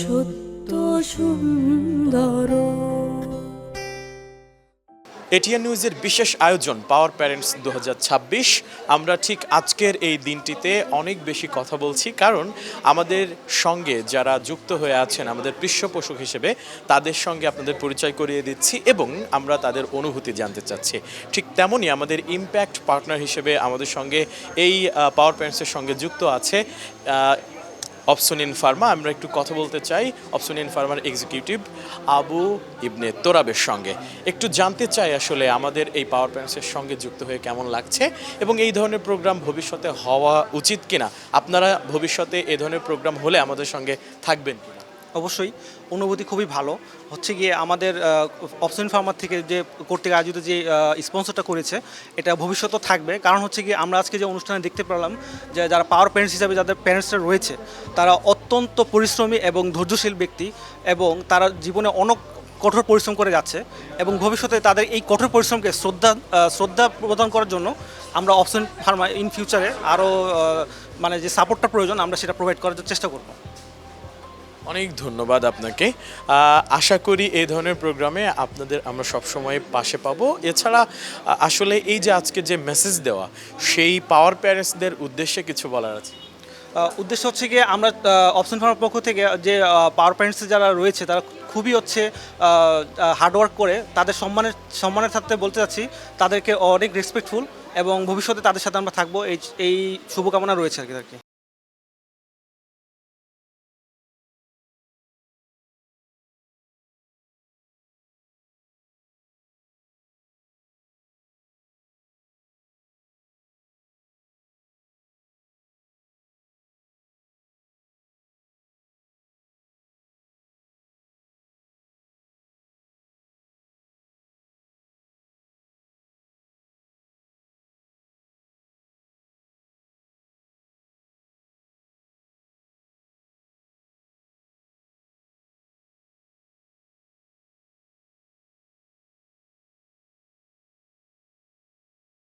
সত্য সুন্দর। এটিএন নিউজের বিশেষ আয়োজন পাওয়ার প্যারেন্টস 2026। আমরা ঠিক আজকের এই দিনটিতে অনেক বেশি কথা বলছি, কারণ আমাদের সঙ্গে যারা যুক্ত হয়ে আছেন আমাদের পৃষ্ঠপোষক হিসেবে, তাদের সঙ্গে আপনাদের পরিচয় করিয়ে দিচ্ছি এবং আমরা তাদের অনুভূতি জানতে চাচ্ছি। ঠিক তেমনই আমাদের ইম্প্যাক্ট পার্টনার হিসেবে আমাদের সঙ্গে এই পাওয়ার প্যারেন্টসের সঙ্গে যুক্ত আছে অপসনিন ফার্মা। আমরা একটু কথা বলতে চাই অপসনিন ফার্মার এক্সিকিউটিভ আবু ইবনে তোরাবের সঙ্গে। একটু জানতে চাই আসলে আমাদের এই পাওয়ার প্যারেন্টসের সঙ্গে যুক্ত হয়ে কেমন লাগছে এবং এই ধরনের প্রোগ্রাম ভবিষ্যতে হওয়া উচিত কিনা, আপনারা ভবিষ্যতে এই ধরনের প্রোগ্রাম হলে আমাদের সঙ্গে থাকবেন কিনা? অবশ্যই অনুভূতি খুবই ভালো হচ্ছে গিয়ে আমাদের অপশন ফার্মার থেকে যে কর্তৃক আয়োজিত যে স্পন্সরটা করেছে এটা ভবিষ্যতে থাকবে। কারণ হচ্ছে গিয়ে আমরা আজকে যে অনুষ্ঠানে দেখতে পেলাম যে যারা পাওয়ার প্যারেন্টস হিসাবে যাদের প্যারেন্টসরা রয়েছে তারা অত্যন্ত পরিশ্রমী এবং ধৈর্যশীল ব্যক্তি এবং তারা জীবনে অনেক কঠোর পরিশ্রম করে যাচ্ছে এবং ভবিষ্যতে তাদের এই কঠোর পরিশ্রমকে শ্রদ্ধা প্রদান করার জন্য আমরা অপশন ফার্মা ইন ফিউচারে আরও মানে যে সাপোর্টটা প্রয়োজন আমরা সেটা প্রোভাইড করার চেষ্টা করব। অনেক ধন্যবাদ আপনাকে। আশা করি এই ধরনের প্রোগ্রামে আপনাদের আমরা সবসময় পাশে পাবো। এছাড়া আসলে এই যে আজকে যে মেসেজ দেওয়া, সেই পাওয়ার প্যারেন্টসদের উদ্দেশ্যে কিছু বলার আছে? উদ্দেশ্য হচ্ছে গিয়ে আমরা অপশন ফার্মার পক্ষ থেকে যে পাওয়ার প্যারেন্টস যারা রয়েছে তারা খুবই হচ্ছে হার্ডওয়ার্ক করে তাদের সম্মানের সাথে বলতে চাচ্ছি তাদেরকে অনেক রেসপেক্টফুল এবং ভবিষ্যতে তাদের সাথে আমরা থাকবো এই শুভকামনা রয়েছে আর কি।